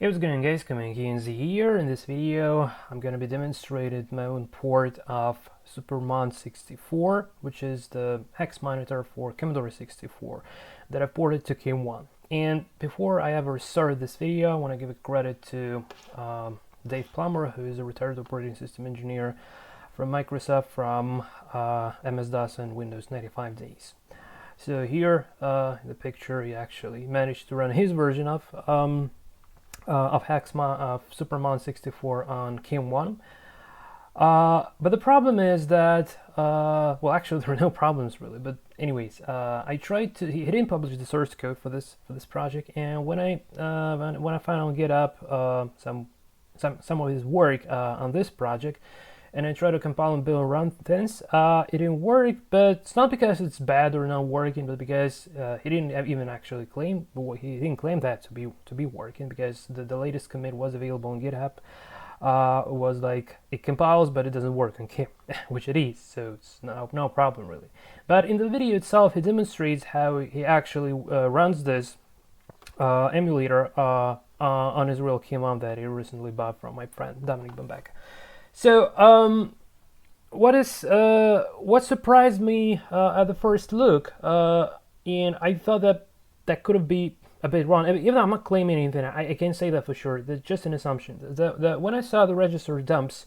Hey, what's going on, guys? KIM-1 here. In this video I'm going to be demonstrating my own port of Supermon64, which is the hex monitor for Commodore 64 that I've ported to KIM-1. And before I ever start this video, I want to give a credit to Dave Plummer, who is a retired operating system engineer from Microsoft from MS-DOS and Windows 95 days. So here in the picture, he actually managed to run his version of Supermon 64 on KIM-1. But the problem is that, well, actually there are no problems really. But anyways, I tried to. He didn't publish the source code for this project, and when I found on GitHub some of his work on this project, and I tried to compile and build around things, it didn't work. But it's not because it's bad or not working, but because he didn't even actually claim. He didn't claim that to be working, because the latest commit was available on GitHub. It was like it compiles, but it doesn't work on KIM, which it is. So it's no problem really. But in the video itself, he demonstrates how he actually runs this emulator on his real KIM-1 that he recently bought from my friend Dominic Bambeka. So what surprised me at the first look, and I thought that could have been a bit wrong. Even though I'm not claiming anything, I can't say that for sure. That's just an assumption. That when I saw the register dumps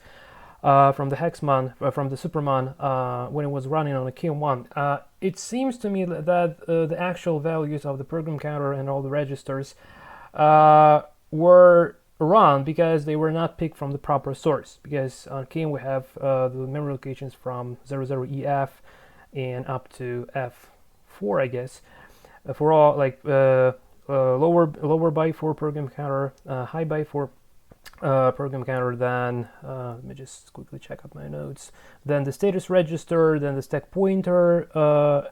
from the Hexmon, from the Supermon, when it was running on the KIM-1, it seems to me that the actual values of the program counter and all the registers were wrong, because they were not picked from the proper source. Because on KIM we have the memory locations from 00EF and up to F4, I guess, for all like lower byte for program counter, high byte for program counter. Then let me just quickly check out my notes. Then the status register, then the stack pointer,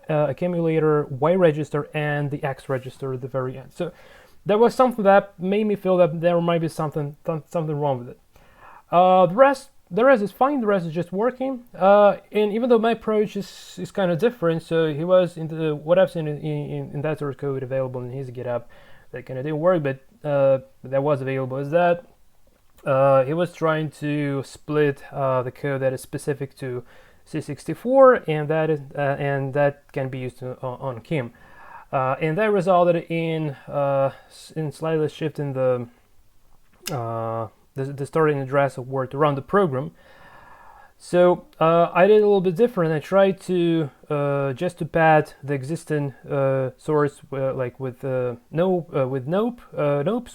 accumulator, Y register, and the X register at the very end. So there was something that made me feel that there might be something wrong with it. The rest is fine. The rest is just working. And even though my approach is kind of different, so he was into what I've seen in that source code available in his GitHub that kind of didn't work, but that was available, is that he was trying to split the code that is specific to C64, and that can be used on KIM. And that resulted in slightly shifting the starting address of where to run the program. So I did a little bit different. I tried to just to pad the existing source like with nopes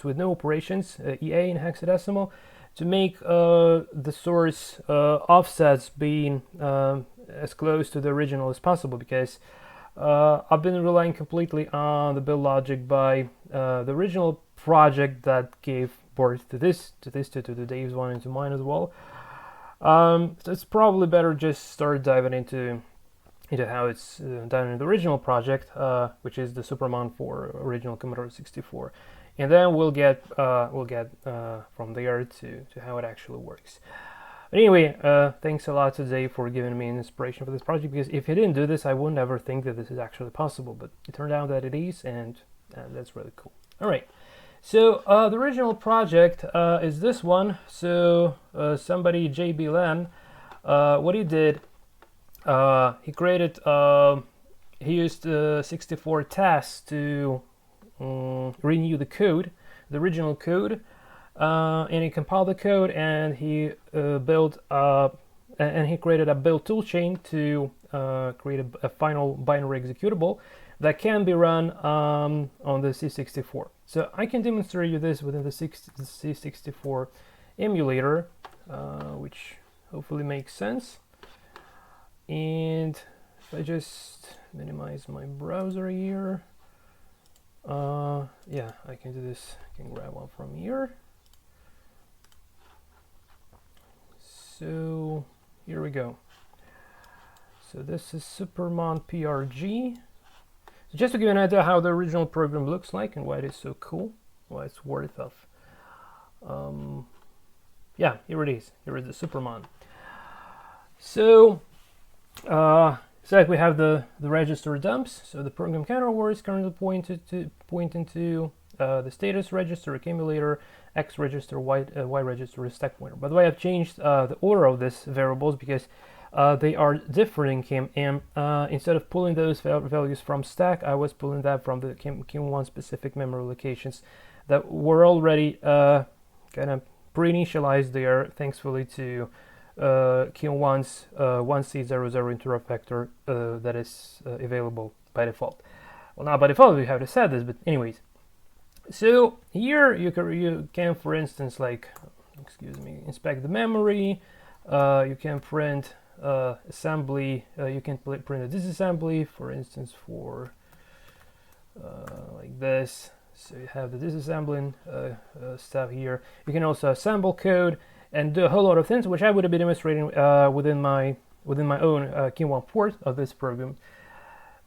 with no operations, EA in hexadecimal, to make the source offsets being as close to the original as possible, because I've been relying completely on the build logic by the original project that gave birth to the Dave's one and to mine as well. So it's probably better just start diving into how it's done in the original project, which is the Supermon for original Commodore 64, and then we'll get from there to how it actually works. But anyway, thanks a lot to Dave for giving me an inspiration for this project, because if he didn't do this, I wouldn't ever think that this is actually possible, but it turned out that it is, and that's really cool. All right, so the original project is this one. So somebody, JB Lam, what he did, he created, he used 64 tasks to renew the code, the original code. And he compiled the code, and he built and he created a build toolchain to create a final binary executable that can be run on the C64. So I can demonstrate you this within the C64 emulator, which hopefully makes sense. And if I just minimize my browser here, yeah, I can do this. I can grab one from here. So here we go. So this is Supermon PRG. So just to give you an idea how the original program looks like and why it is so cool, why it's worth of. Yeah, here it is. Here is the Supermon. So like we have the register dumps. So the program counter where is currently pointing to the status register, accumulator, X register, Y register, stack pointer. By the way, I've changed the order of these variables because they are different in KIM, and instead of pulling those values from stack, I was pulling that from the KIM-1 specific memory locations that were already kind of pre-initialized there, thankfully to KIM-1's 1C00 interrupt vector that is available by default. Well, not by default, we have to set this, but anyways. So here you can for instance, like, inspect the memory. You can print assembly. You can print a disassembly, for instance, for like this. So you have the disassembling stuff here. You can also assemble code and do a whole lot of things, which I would have been demonstrating within my own KIM-1 port of this program.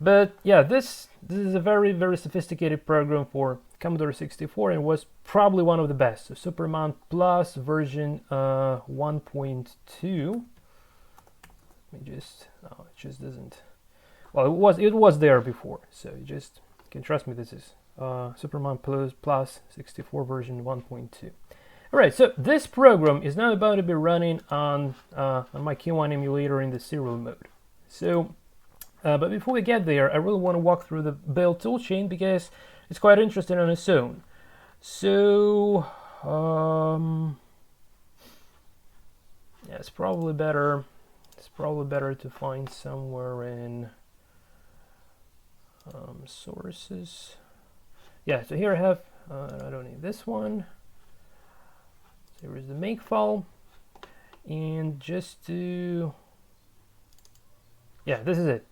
But yeah, this is a very, very sophisticated program for Commodore 64 and was probably one of the best. So Supermon Plus version 1.2. Let me just, oh, it just doesn't. Well, it was there before, so you just can trust me. This is Supermon Plus 64 version 1.2. All right, so this program is now about to be running on my KIM-1 emulator in the serial mode. So, but before we get there, I really want to walk through the build toolchain because it's quite interesting on its own. So, yeah, it's probably better to find somewhere in sources. Yeah, so here I have, I don't need this one. So here is the make file, and just to, yeah, this is it.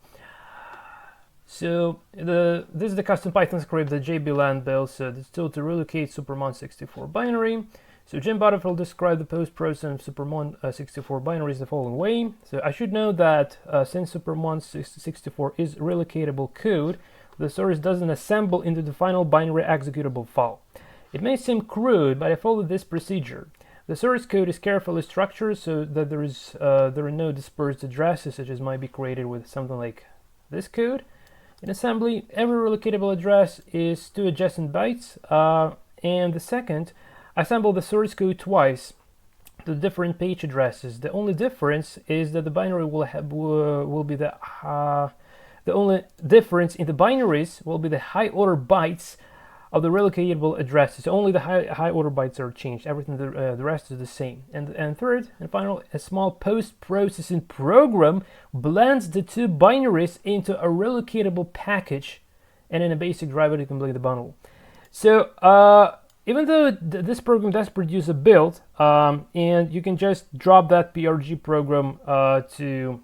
So this is the custom Python script that JBLand built. So this tool to relocate Supermon64 binary. So Jim Butterfield described the post-processing of Supermon64 binaries the following way. So I should note that since Supermon64 is relocatable code, the source doesn't assemble into the final binary executable file. It may seem crude, but I followed this procedure. The source code is carefully structured so that there are no dispersed addresses, such as might be created with something like this code. In assembly, every relocatable address is 2 adjacent bytes, and the second, I assemble the source code twice to different page addresses. The only difference is that the binary will be the only difference in the binaries will be the high order bytes of the relocatable addresses. So only the high order bytes are changed. Everything the rest is the same. And third and final, a small post-processing program blends the 2 binaries into a relocatable package and in a basic driver to complete the bundle. So even though this program does produce a build, and you can just drop that PRG program to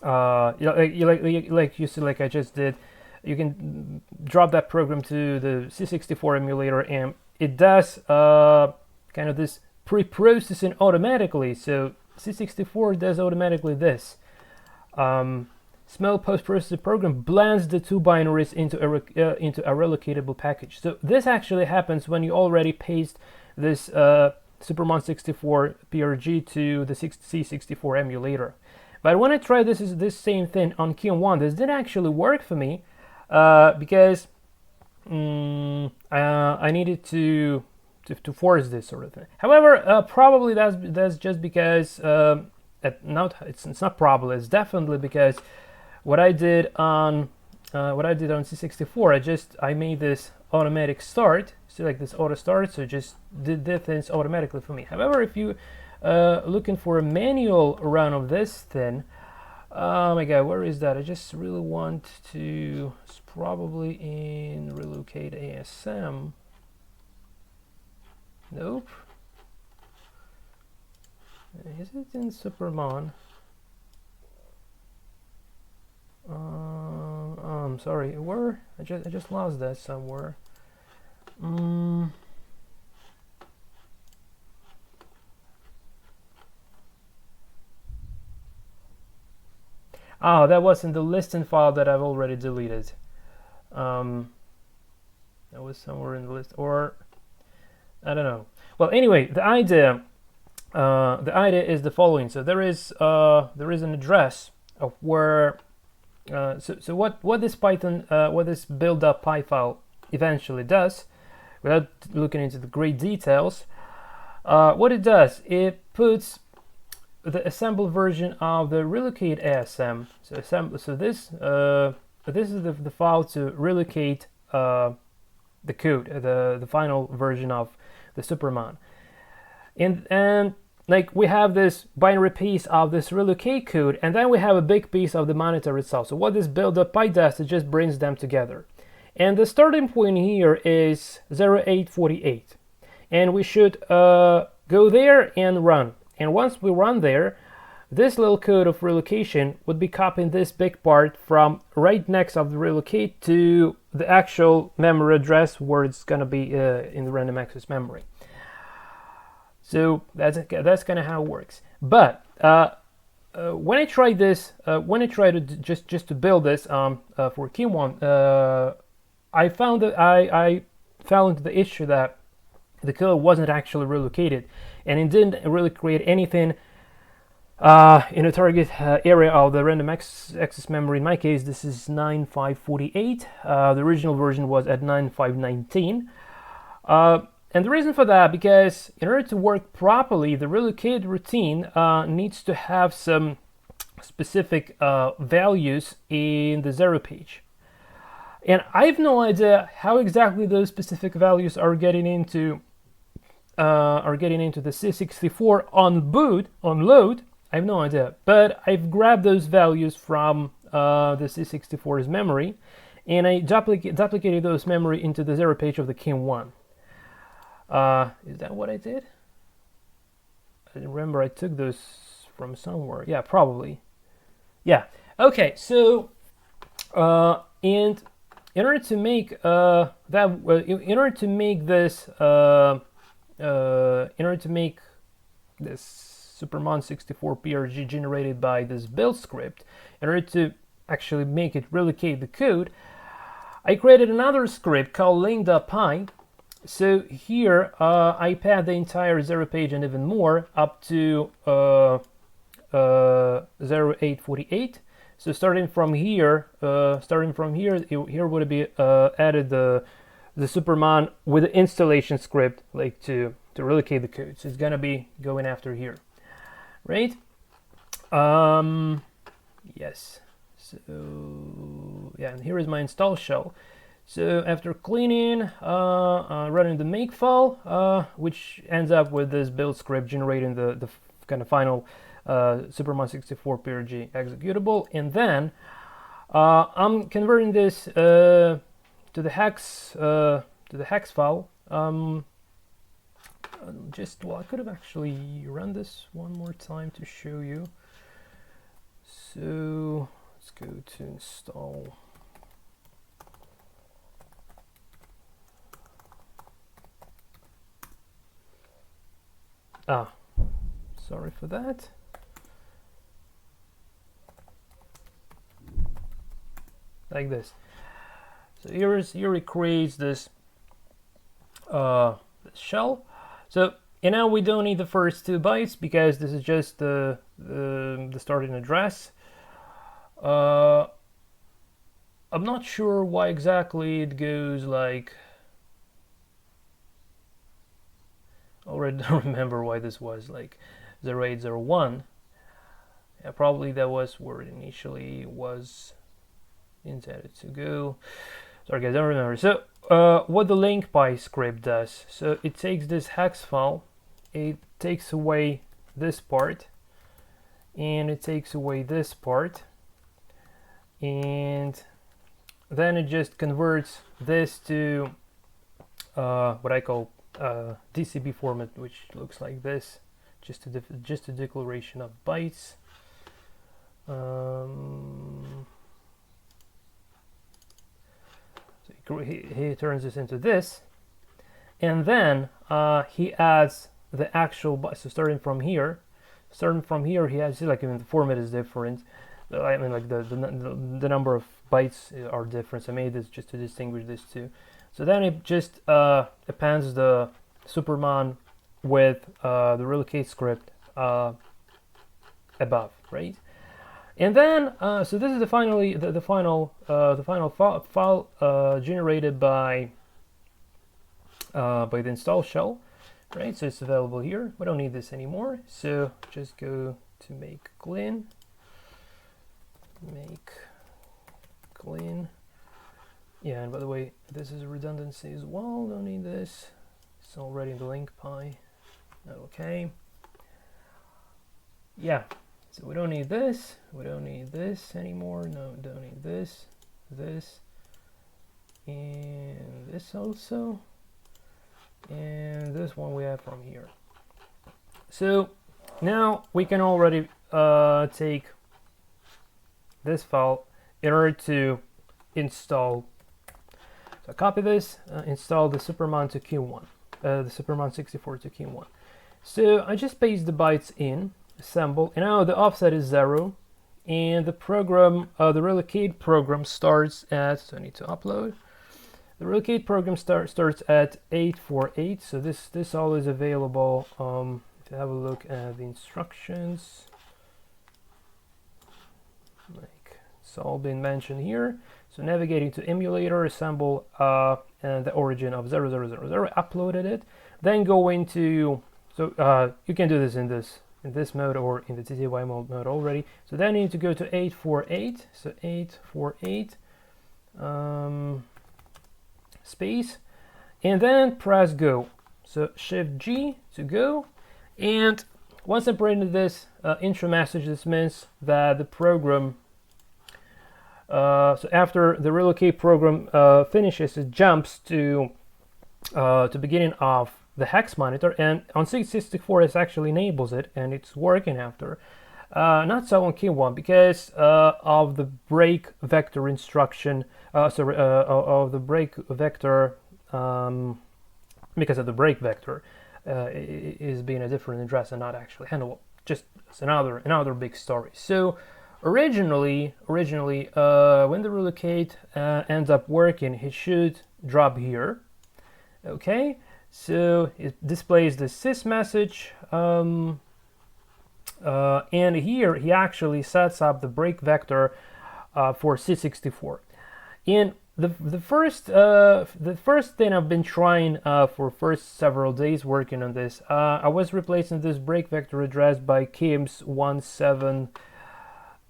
like you see, like I just did. You can drop that program to the C64 emulator, and it does kind of this pre-processing automatically. So C64 does automatically this. Small post-processing program blends the 2 binaries into a relocatable package. So this actually happens when you already paste this Supermon64 PRG to the C64 emulator. But when I tried this same thing on KIM-1, this didn't actually work for me. Because I needed to force this sort of thing. However, probably that's just because it's not probably, it's definitely because what I did on C64, I made this automatic start, so like this auto start, so it just did things automatically for me. However, if you looking for a manual run of this thing, oh my god, where is that? I just really want to, it's probably in relocate ASM. Nope. Is it in Supermon? I'm sorry, where? I just lost that somewhere. Oh, that was in the listing file that I've already deleted. That was somewhere in the list, or I don't know. Well, anyway, the idea is the following. So there is an address of where. So what this Python, what this build-up py file eventually does, without looking into the great details, what it does, it puts the assembled version of the relocate ASM. So this is the file to relocate the code, the final version of the Supermon. And like we have this binary piece of this relocate code, and then we have a big piece of the monitor itself. So what this build up by does, it just brings them together. And the starting point here is 0848. And we should go there and run. And once we run there, this little code of relocation would be copying this big part from right next of the relocate to the actual memory address where it's going to be in the random access memory. So that's kind of how it works. But when I tried this, when I tried to just to build this for KIM-1, I found that I found the issue that the code wasn't actually relocated, and it didn't really create anything in a target area of the random access memory. In my case, this is 9548. The original version was at 9519. And the reason for that, because in order to work properly, the relocate routine needs to have some specific values in the 0 page. And I have no idea how exactly those specific values are getting into the C64 on boot, on load. I have no idea, but I've grabbed those values from the C64's memory, and I duplicated those memory into the 0 page of the KIM-1. Is that what I did? I remember I took those from somewhere. Yeah, probably. Yeah. Okay. So, and in order to make in order to make this Supermon 64 PRG generated by this build script, in order to actually make it relocate the code, I created another script called ling.py. So here I pad the entire 0 page and even more up to 0848. So starting from here, here would be added the Supermon with the installation script, like to relocate the code. So it's gonna be going after here, right? Yes. So yeah, and here is my install shell. So after cleaning, running the makefile, which ends up with this build script generating the kind of final Supermon 64 PRG executable, and then I'm converting this to the hex file. Well, I could have actually run this one more time to show you. So let's go to install. Sorry for that. Like this. So here it creates this shell. So and now we don't need the first 2 bytes because this is just the starting address. I'm not sure why exactly it goes like. Already don't remember why this was like 0801. Yeah, probably that was where it initially was intended to go. Sorry guys, I don't remember. So what the ling.py script does, so it takes this hex file, it takes away this part, and it takes away this part, and then it just converts this to what I call DCB format, which looks like this, just a declaration of bytes. So he turns this into this, and then he adds the actual bytes. So starting from here, he adds, like, even the format is different. I mean, like the number of bytes are different. So I made this just to distinguish these two. So then it just appends the Supermon with the relocate script above, right? And then so this is the final file generated by by the install shell, right? So it's available here. We don't need this anymore. So just go to make clean. Yeah, and by the way, this is a redundancy as well. Don't need this. It's already in the link pie. Okay. Yeah. So we don't need this. We don't need this anymore. No, don't need this. This. And this also. And this one we have from here. So now we can already take this file in order to install. So copy this, install the Supermon to KIM-1, the Supermon64 to KIM-1. So I just paste the bytes in, assemble, and now the offset is 0, and the program, the relocate program starts at, so I need to upload. The relocate program starts at 848, so this all is available. If you have a look at the instructions, like it's all been mentioned here. So navigating to emulator, assemble and the origin of 0000, uploaded it. Then go into, so you can do this in this mode or in the TTY mode already. So then you need to go to 848, so 848 space, and then press go. So Shift G to go, and once I printed this intro message, this means that the program. So after the relocate program finishes, it jumps to beginning of the hex monitor, and on C64 it actually enables it, and it's working after. Not so on KIM-1 because of the break vector instruction. Of the break vector, because of the break vector is being a different address and not actually handleable. Just it's another big story. So originally when the relocate ends up working, it should drop here. Okay, so it displays the sys message, and here he actually sets up the break vector for C64. And the first thing I've been trying for first several days working on this, I was replacing this break vector address by KIM-1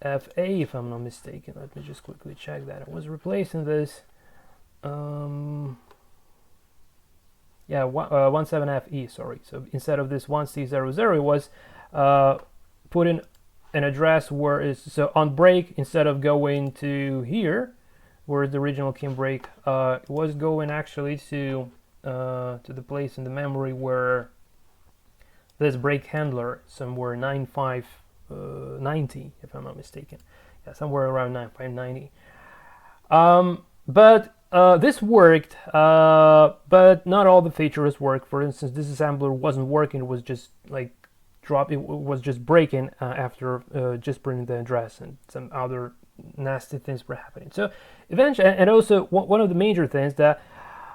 FA, if I'm not mistaken. Let me just quickly check that. I was replacing this, yeah, 17FE, sorry. So instead of this 1C00, it was putting an address where is, so on break, instead of going to here, where the original KIM break, it was going actually to the place in the memory where this break handler, somewhere 9590, if I'm not mistaken. Yeah, somewhere around 9590. But this worked, but not all the features work. For instance, this assembler wasn't working. It was just like it was just breaking after just printing the address, and some other nasty things were happening. So eventually, and also one of the major things that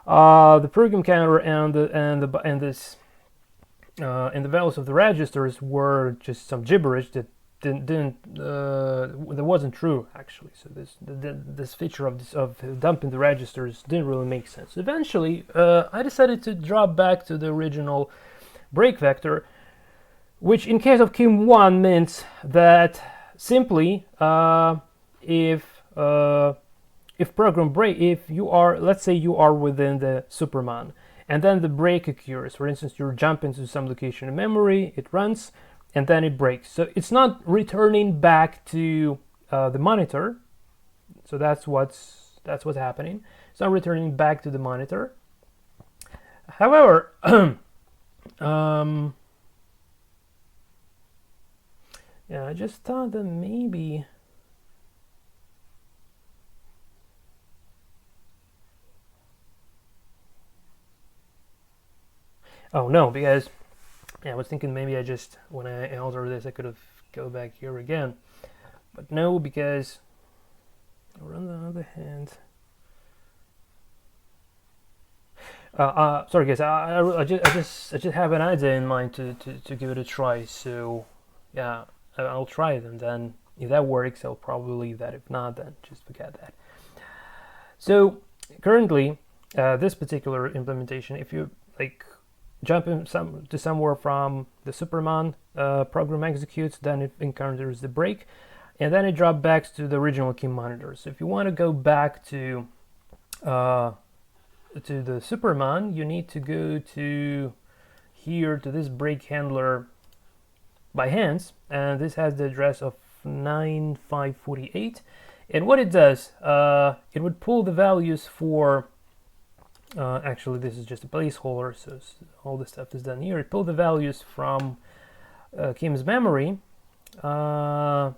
the program counter and the values of the registers were just some gibberish that that wasn't true actually. So this feature of dumping the registers didn't really make sense. Eventually, I decided to drop back to the original break vector, which in case of KIM-1 means that simply if program break, if you are, let's say you are within the Supermon, and then the break occurs. For instance, you're jumping to some location in memory, it runs, and then it breaks. So it's not returning back to the monitor. So that's what's happening. It's not returning back to the monitor. However, yeah, I just thought that maybe. Oh no, because yeah, I was thinking maybe I just, when I alter this, I could have go back here again, but no, because on the other hand, sorry guys, I just have an idea in mind to give it a try. So yeah, I'll try it, and then if that works, I'll probably leave that. If not, then just forget that. So currently, this particular implementation, if you like jumping to somewhere from the Supermon program executes, then it encounters the break, and then it drops back to the original KIM monitor. So if you want to go back to the Supermon, you need to go to here to this break handler by hands, and this has the address of 9548. And what it does, it would pull the values for actually this is just a placeholder, so all the stuff is done here. It pulled the values from KIM's memory, where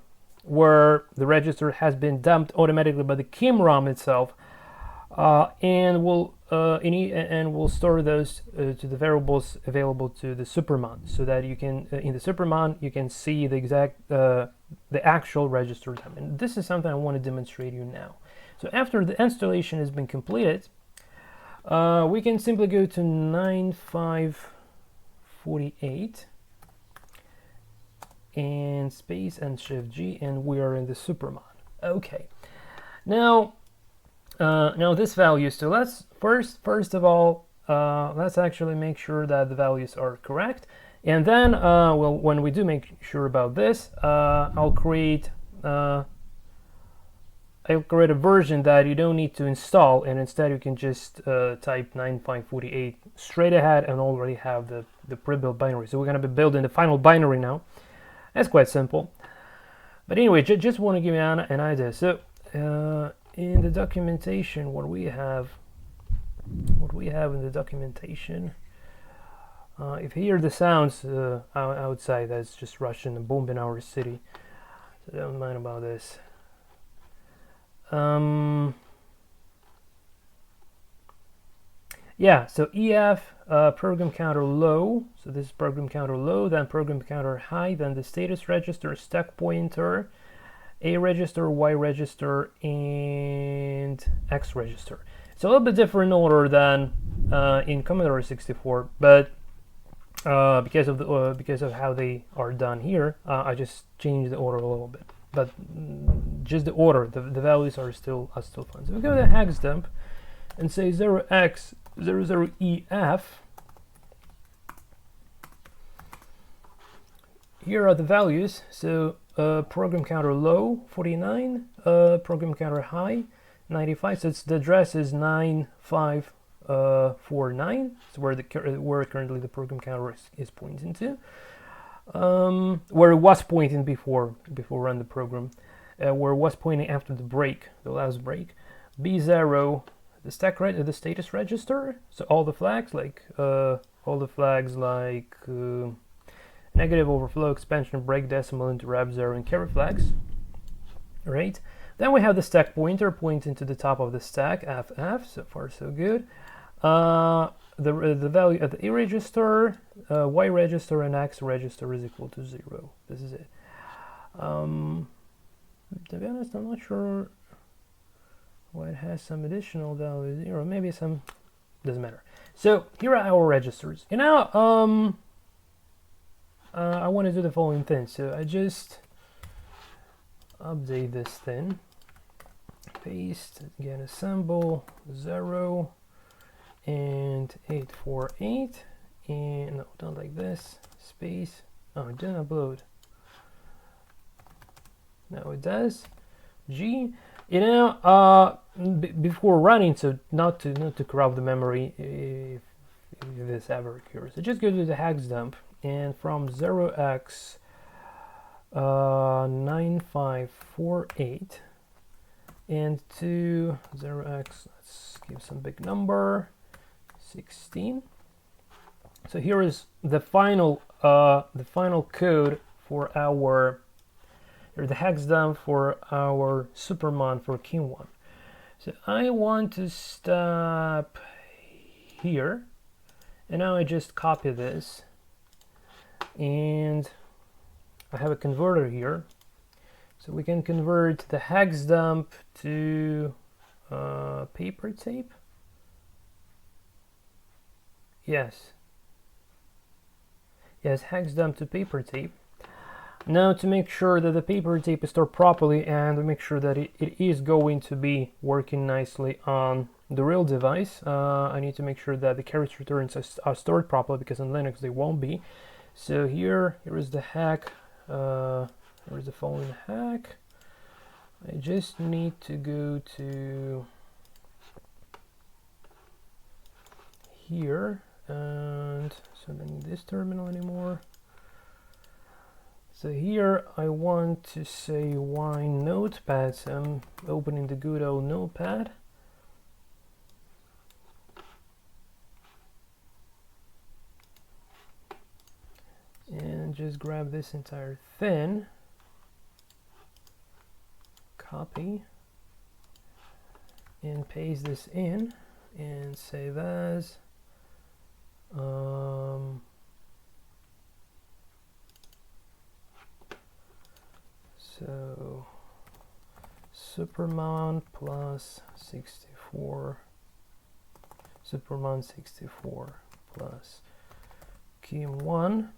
the register has been dumped automatically by the KIM ROM itself, and will store those to the variables available to the Supermon, so that you can in the Supermon you can see the exact the actual register time. And this is something I want to demonstrate you now. So after the installation has been completed, we can simply go to 9548 and space and Shift G, and we are in the Supermon. Okay, now this value. So let's first of all let's actually make sure that the values are correct, and then well, when we do make sure about this, I'll create a version that you don't need to install, and instead you can just type 9548 straight ahead and already have the pre-built binary. So we're going to be building the final binary now. That's quite simple. But anyway, just want to give you an idea. So in the documentation, what we have in the documentation, if you hear the sounds outside, that's just Russian and bomb in our city. So don't mind about this. Yeah, so EF program counter low, so this is program counter low, then program counter high, then the status register, stack pointer, A register, Y register, and X register. It's a little bit different order than in Commodore64, but because of how they are done here, I just changed the order a little bit. But just the order, the values are still fine. So we go to hex dump and say 0x00EF. Here are the values. So program counter low 49, program counter high 95. So the address is 9549. It's where currently the program counter is pointing to. Where it was pointing before run the program, where it was pointing after the break, the last break. B0, the status register. So all the flags like negative, overflow, expansion, break, decimal, interrupt, zero, and carry flags. Right. Then we have the stack pointer pointing to the top of the stack, FF. So far so good. The value of the A register, Y register, and X register is equal to 0. This is it. To be honest, I'm not sure why it has some additional value 0. Maybe some, doesn't matter. So here are our registers. And now I want to do the following thing. So I just update this thing, paste, again assemble 0 and 848, and no, not like this, space. Oh, it didn't upload. Now it does. G. You know, before running, so not to corrupt the memory if this ever occurs. So just go to the hex dump, and from 0x 9548 and to 0x, let's give some big number, 16. So here is the final code for our, or the hex dump for our Supermon for KIM-1. So I want to stop here, and now I just copy this, and I have a converter here, so we can convert the hex dump to paper tape. Yes, hex dump to paper tape. Now to make sure that the paper tape is stored properly and to make sure that it is going to be working nicely on the real device, I need to make sure that the carriage returns are stored properly, because in Linux they won't be. So here is the hack. Here's the following hack. I just need to go to here, and so I don't need this terminal anymore. So here I want to say why notepad, so I'm opening the good old notepad. And just grab this entire thing, copy, and paste this in, and save as. So Supermon plus 64, Supermon 64 plus KIM-1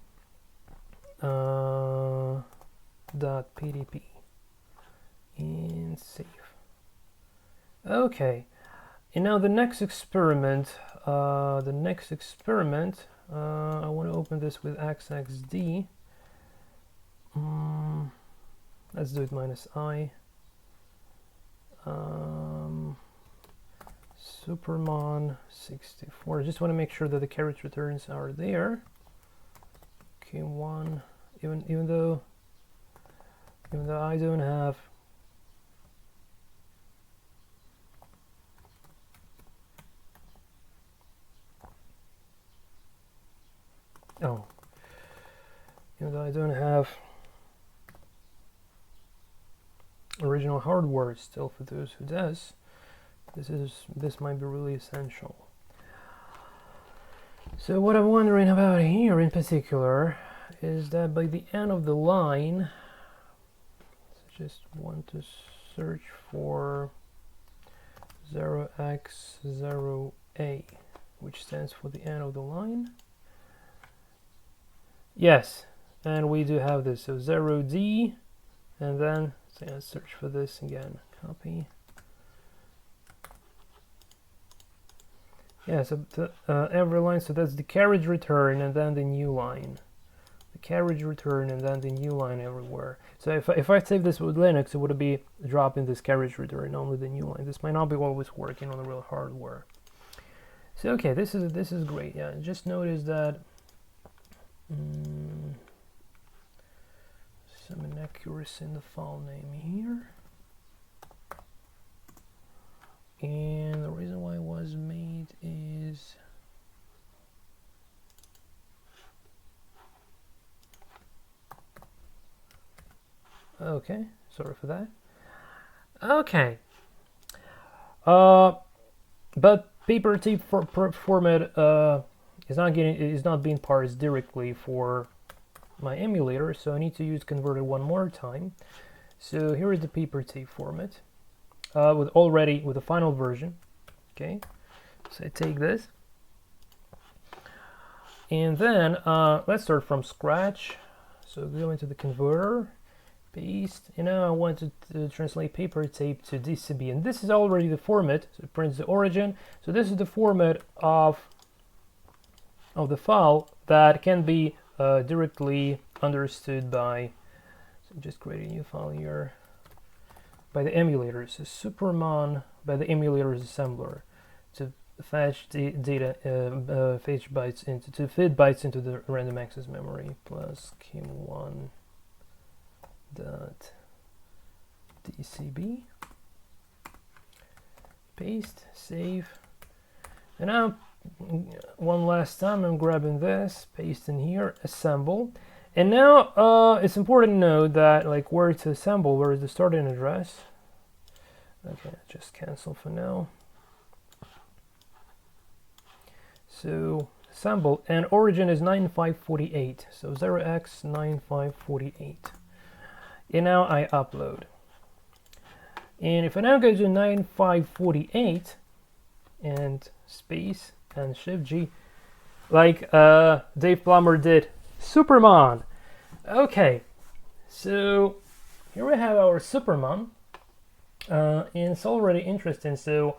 .pdp and save. Okay, and now the next experiment. I want to open this with xxd. Let's do it -I. Supermon 64. I just want to make sure that the carriage returns are there. KIM-1. Even though I don't have. Oh, even though I don't have original hardware still, for those who does, this might be really essential. So what I'm wondering about here in particular is that by the end of the line, I just want to search for 0x0a, which stands for the end of the line. Yes, and we do have this, so 0d, and then so let's search for this again, copy. Yeah, so every line, so that's the carriage return and then the new line. The carriage return and then the new line everywhere. So if I save this with Linux, it would be dropping this carriage return, only the new line. This might not be always working on the real hardware. So okay, this is great. Yeah, just notice that some inaccuracy in the file name here, and the reason why it was made is okay, sorry for that. Okay, but paper tape format is not being parsed directly for my emulator, so I need to use converter one more time. So here is the paper tape format with the final version. Okay, so I take this, and then let's start from scratch. So go into the converter, paste, and now I want to translate paper tape to DCB, and this is already the format. So it prints the origin. So this is the format of the file that can be directly understood by, so just create a new file here, by the emulator. So Supermon by the emulator's assembler to fetch the data, fetch bytes to fit bytes into the random access memory plus KIM-1 .dcb, paste, save, and now one last time I'm grabbing this, paste in here, assemble, and now it's important to know that like where to assemble, where is the starting address. Okay, just cancel for now. So assemble, and origin is 9548, so 0x9548. And now I upload. And if I now go to 9548 and space and Shift G, like Dave Plummer did, Supermon. Okay, so here we have our Supermon, and it's already interesting. So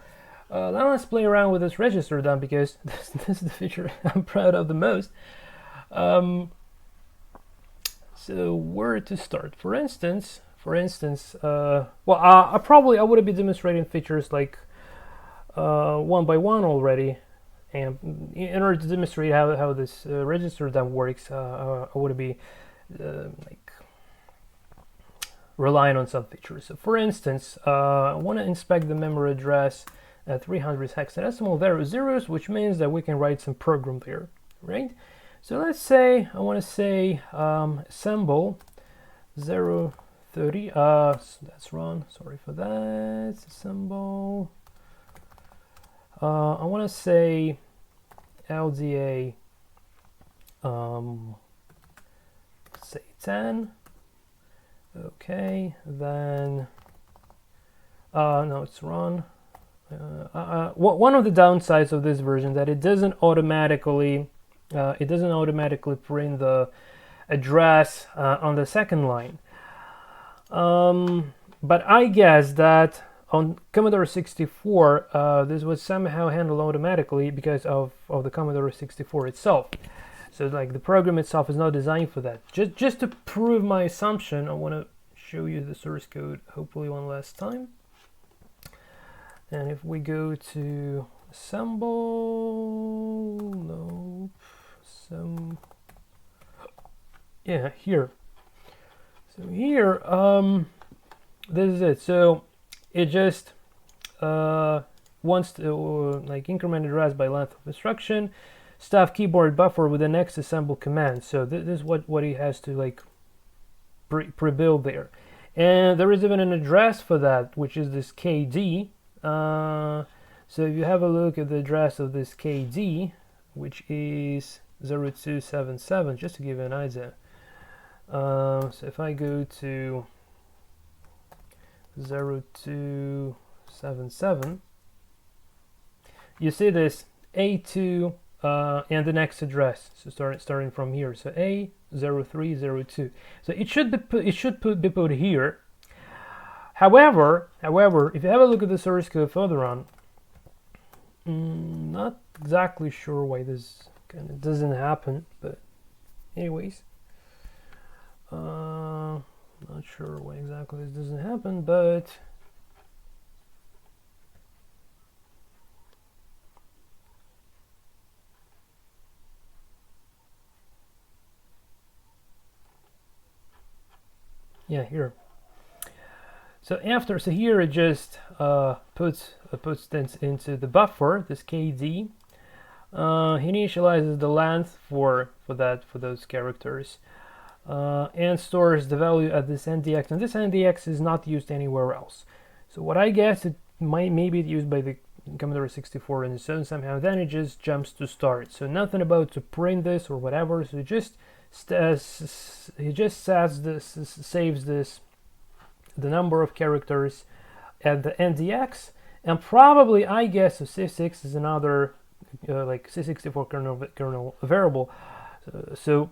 Now let's play around with this register then, because this is the feature I'm proud of the most. So where to start? For instance, well, I would be demonstrating features like one by one already, and in order to demonstrate how this register then works, I would be like relying on some features. So for instance, I want to inspect the memory address at 300 hexadecimal. There are zeros, which means that we can write some program there, right? So let's say I want to say assemble 030. That's wrong. Sorry for that. Assemble. I want to say LDA. Say 10. Okay, then. No, it's wrong. One of the downsides of this version that it doesn't automatically print the address on the second line. But I guess that on Commodore 64 this was somehow handled automatically because of the Commodore 64 itself. So like the program itself is not designed for that. Just to prove my assumption, I want to show you the source code hopefully one last time. And if we go to assemble, nope, yeah, here. So here, this is it. So it just wants to like increment address by length of instruction, stuff keyboard buffer with the next assemble command. So this is what he has to like pre-build there. And there is even an address for that, which is this KD. So if you have a look at the address of this KD, which is 0277, just to give you an idea. So if I go to 0277, you see this A2 and the next address. So starting from here. So A0302. So it should be put here. However, if you have a look at the source code further on, not exactly sure why this kind of doesn't happen, but anyways, not sure why exactly this doesn't happen, but yeah, here. So here it just puts things into the buffer, this KD. He initializes the length for those characters, and stores the value at this NDX, and this NDX is not used anywhere else. So what I guess it may be used by the Commodore 64 and so somehow. Then it just jumps to start. So nothing about to print this or whatever. So it just saves this the number of characters at the NDX, and probably I guess so C6 is another like C64 kernel variable. So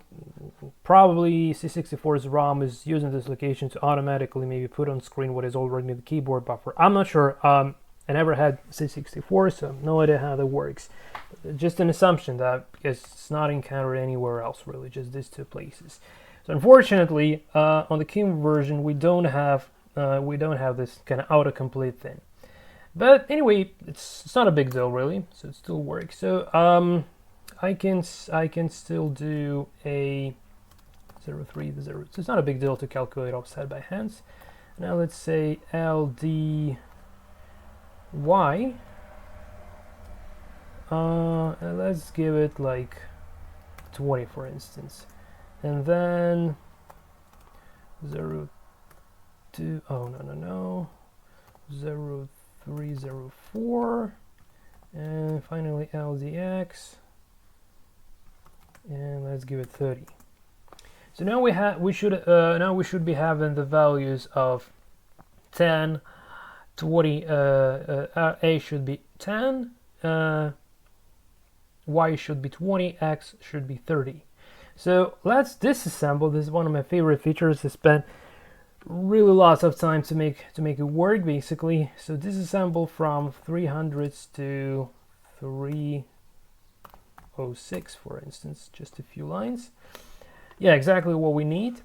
probably C64's ROM is using this location to automatically maybe put on screen what is already in the keyboard buffer. I'm not sure. I never had C64, so I have no idea how that works. Just an assumption that because it's not encountered anywhere else, really, just these two places. So unfortunately, on the KIM version, we don't have this kind of autocomplete thing. But anyway, it's not a big deal really, so it still works. So I can still do a 03 to 0. So it's not a big deal to calculate offset by hands. Now let's say LDY. And let's give it like 20 for instance, and then 02. Oh no. 0304, and finally LDX, and let's give it 30. So now we should be having the values of 10, 20. A should be 10, Y should be 20, X should be 30. So let's disassemble. This is one of my favorite features. I spent really lots of time to make it work basically. So disassemble from 300s to 306, for instance, just a few lines. Yeah, exactly what we need.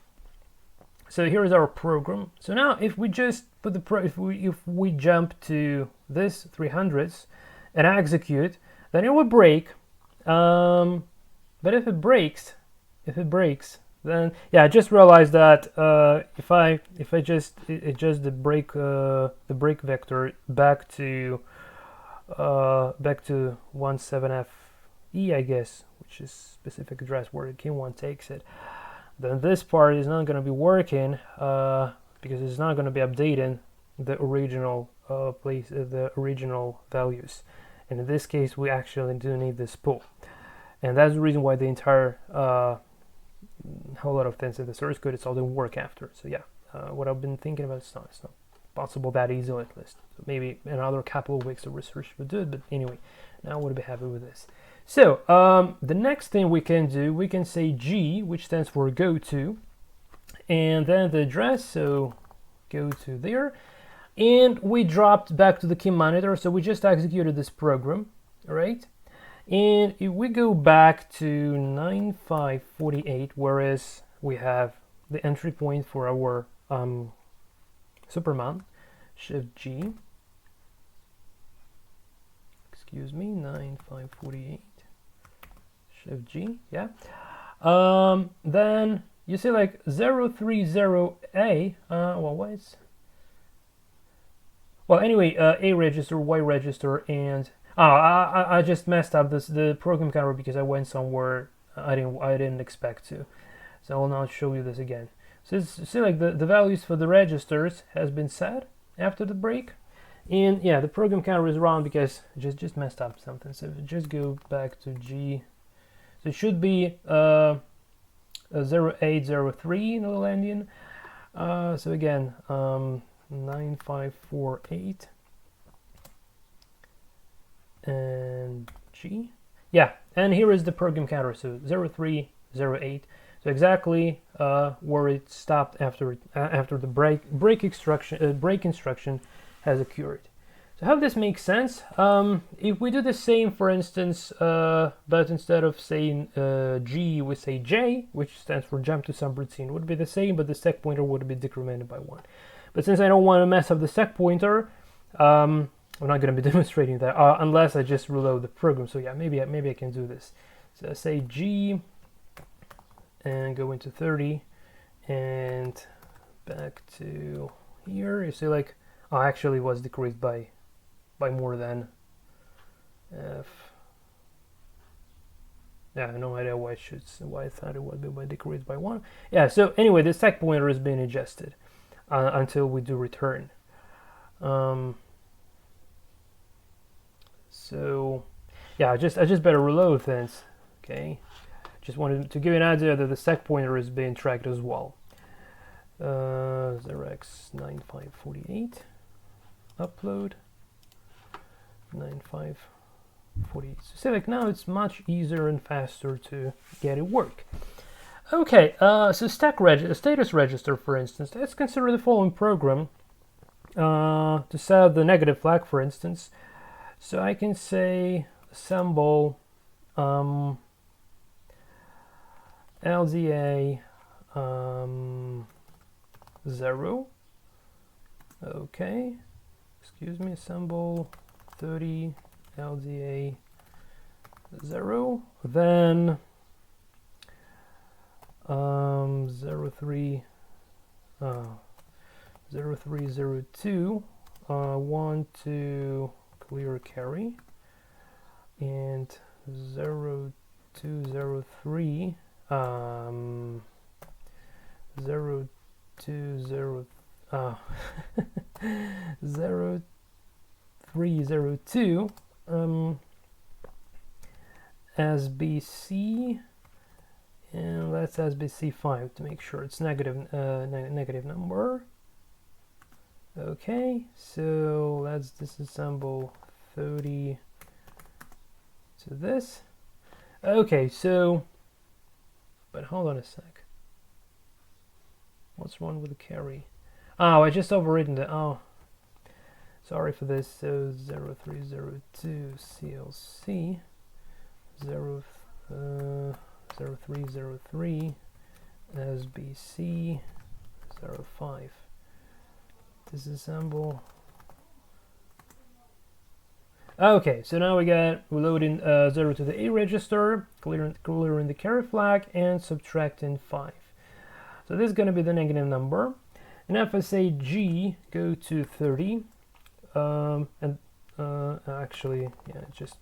So here is our program. So now if we just put if we jump to this 300s and execute, then it will break. But if it breaks, then yeah, I just realized that if I just adjust the break vector back to 17FE, I guess, which is specific address where the KIM-1 takes it, then this part is not going to be working because it's not going to be updating the original the original values. And in this case, we actually do need this spool, and that's the reason why the entire whole lot of things in the source code itself didn't work after. So yeah, what I've been thinking about, it's not possible that easily at least. So maybe another couple of weeks of research would do it, but anyway, now I would be happy with this. So the next thing we can do, we can say G, which stands for go to, and then the address, so go to there, and we dropped back to the KIM monitor, so we just executed this program, all right? And if we go back to 9548, whereas we have the entry point for our Supermon, Shift G, excuse me, 9548, Shift G, yeah. Then you see like 030A, well, what is? Well, anyway, A register, Y register, and I just messed up the program counter because I went somewhere I didn't expect to. So I will now show you this again. So see, like the values for the registers has been set after the break, and yeah, the program counter is wrong because I just messed up something. So just go back to G. So it should be 0803 in the little endian. So again, 9548 and G, yeah, and here is the program counter, so 0308, so exactly where it stopped after the break instruction has occurred. So how this makes sense, if we do the same, for instance, but instead of saying G, we say J, which stands for jump to subroutine, would be the same, but the stack pointer would be decremented by 1. But since I don't want to mess up the stack pointer, I'm not going to be demonstrating that unless I just reload the program. So yeah, maybe I can do this. So I say G and go into 30 and back to here. You see, like, actually it was decreased by more than F. Yeah, no idea why I thought it would be decreased by 1. Yeah. So anyway, the stack pointer is being adjusted until we do return. So yeah, I just better reload things. Okay, just wanted to give you an idea that the stack pointer is being tracked as well. 0x9548 upload 9548. So see, like, now it's much easier and faster to get it work. Okay, so status register, for instance, let's consider the following program to set the negative flag, for instance. So I can say assemble LDA 0. Okay, excuse me, assemble 30 LDA 0. Then 0302 want to clear carry, and 0203 0302 SBC, and let's SBC5 to make sure it's negative number. Okay, so let's disassemble 30 to this. Okay, so, but hold on a sec. What's wrong with the carry? Oh, I just overwritten the, oh, sorry for this. So 0302 CLC 0303 SBC 05. Disassemble. Okay, so now we're loading 0 to the A register, clearing the carry flag, and subtracting 5. So this is going to be the negative number. And if I say G, go to 30, actually, yeah, just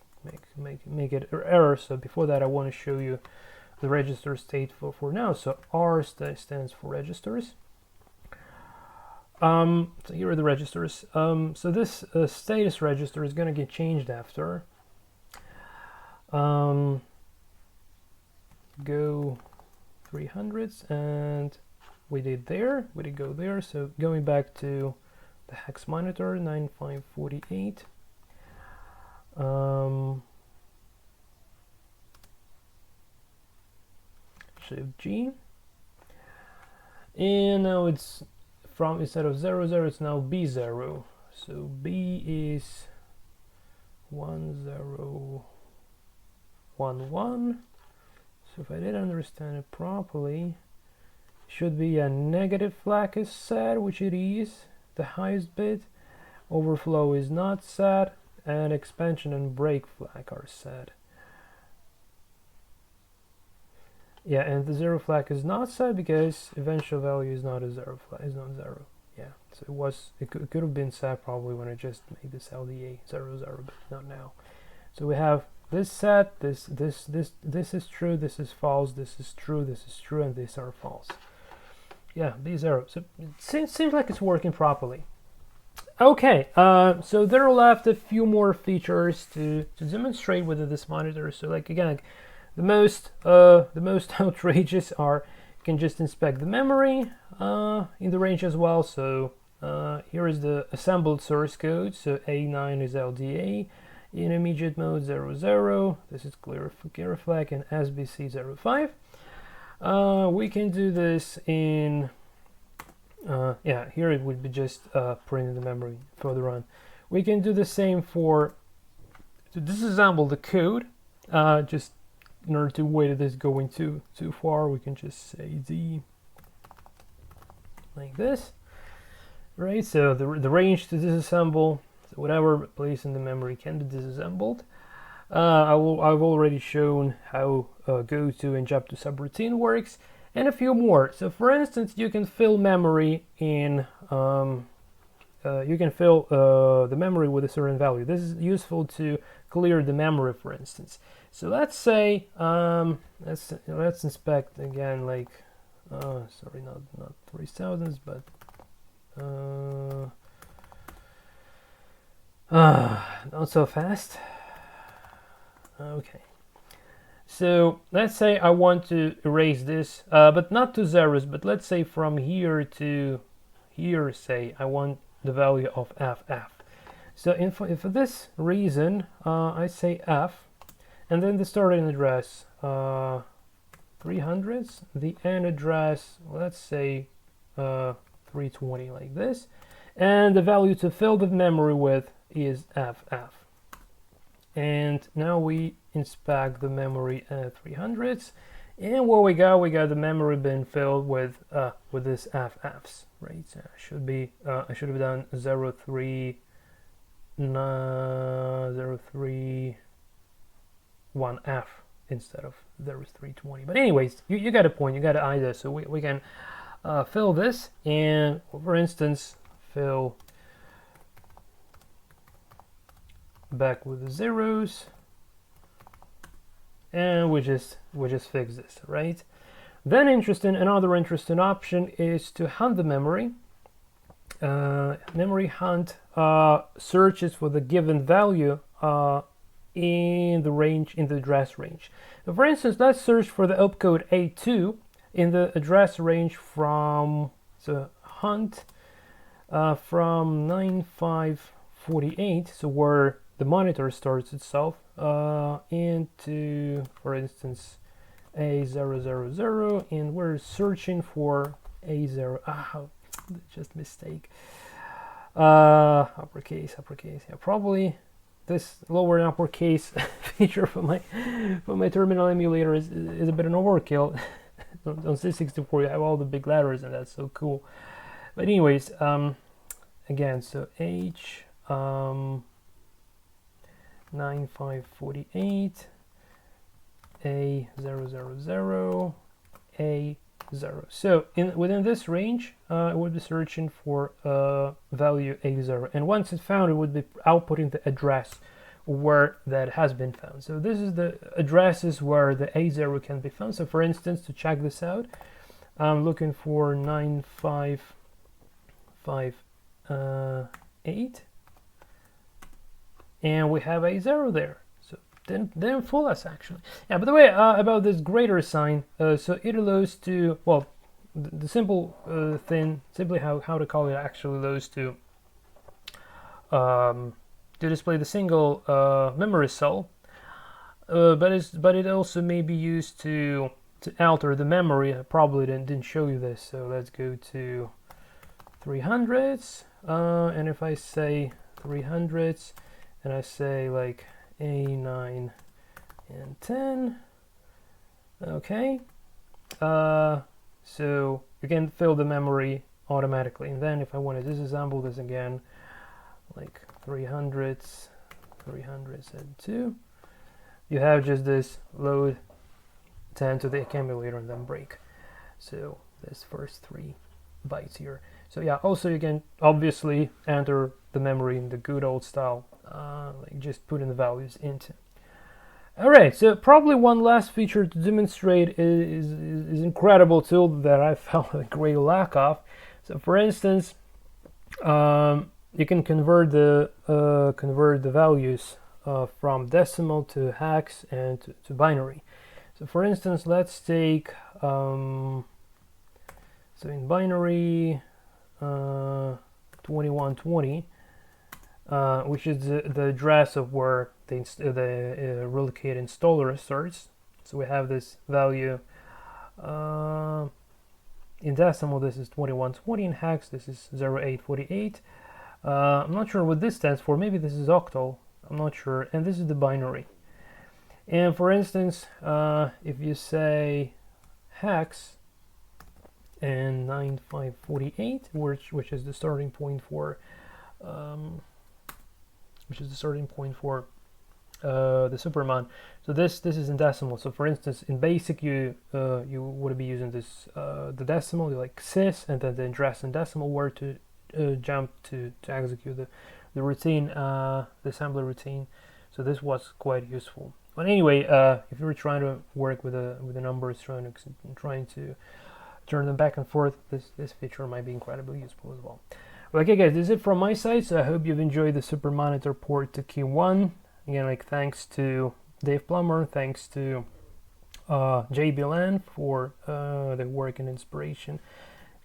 make it error. So before that, I want to show you the register state for now. So R stands for registers. So here are the registers. So this status register is going to get changed after. Go 300s, and we did go there. So going back to the hex monitor 9548. Shift G, and now it's from, instead of 00, it's now B0. So B is 1011. So if I did understand it properly, should be a negative flag is set, which it is, the highest bit. Overflow is not set, and expansion and break flag are set. Yeah, and the 0 flag is not set because eventual value is not a 0 flag, is not 0. Yeah, so it could have been set probably when I just made this LDA 00, but not now. So we have this set, this is true, this is false, this is true, and these are false. Yeah, B0. So it seems like it's working properly. Okay, so there are left a few more features to demonstrate with this monitor. So like again, the most outrageous are, you can just inspect the memory in the range as well. So here is the assembled source code. So A9 is LDA in immediate mode 00. This is clear flag and SBC 05. We can do this in yeah, here it would be just printing the memory further on. We can do the same to disassemble the code. Just in order to avoid this going too far, we can just say D like this, right? So the range to disassemble, so whatever place in the memory can be disassembled. I've already shown how goto and job to subroutine works, and a few more. So for instance, you can fill memory in you can fill the memory with a certain value. This is useful to clear the memory, for instance. So let's say let's inspect again, like sorry, not 3000s, but not so fast. Okay, so let's say I want to erase this, but not to zeros, but let's say from here to here, say I want the value of FF. So for this reason, I say F, and then the starting address 300s, the end address, let's say 320, like this, and the value to fill the memory with is FF. And now we inspect the memory at 300s, and what we got the memory being filled with this FFs, right? So I should have done 031F instead of 0320. But anyways, you got a point, you got an idea. So we can fill this, and for instance, fill back with the zeros, and we just fix this, right? Then another interesting option is to hunt the memory. Memory hunt searches for the given value in the range, in the address range. So for instance, let's search for the opcode A2 in the address range from, so hunt from 9548, so where the monitor starts itself, into, for instance, A000, and we're searching for A0. just mistake. Uppercase. Yeah, probably this lower and uppercase feature for my terminal emulator is a bit of an overkill. On C64 you have all the big letters and that's so cool. But anyways, again, so H 9548 A000 A0. So within this range, it would be searching for value A0, and once it's found, it would be outputting the address where that has been found. So this is the addresses where the A0 can be found. So for instance, to check this out, I'm looking for 9558, and we have A0 there. So didn't fool us actually. Yeah. By the way, about this greater sign, so it allows to, well, the simple thing, simply how to call it, actually allows to display the single memory cell, but it also may be used to alter the memory. I probably didn't show you this, so let's go to 300s, and if I say 300s and I say like A9 and 10, okay, so you can fill the memory automatically. And then if I want to disassemble this again, like 300s and 2, you have just this load 10 to the accumulator and then break. So this first 3 bytes here. So yeah, also you can obviously enter the memory in the good old style, like just putting the values into. Alright, so probably one last feature to demonstrate is incredible tool that I felt a great lack of. So for instance, you can convert the values from decimal to hex and to binary. So for instance, let's take so in binary 2120, which is the address of where the relocate installer starts. So we have this value in decimal. This is 2120. In hex, this is 0848. I'm not sure what this stands for. Maybe this is octal. I'm not sure. And this is the binary. And for instance, if you say hex and 9548, which is the starting point for the Supermon. So this is in decimal. So for instance, in basic, you would be using this the decimal, like sys, and then the address in decimal, where to jump to execute the routine, the assembly routine. So this was quite useful. But anyway, if you were trying to work with the numbers, trying to turn them back and forth, this feature might be incredibly useful as well. Okay guys, this is it from my side. So I hope you've enjoyed the Super Monitor port to KIM-1. Again, like thanks to Dave Plummer, thanks to JBLN for their work and inspiration.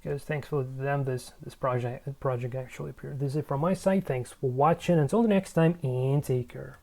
Because thanks for them, this project actually appeared. This is it from my side. Thanks for watching. Until the next time, and take care.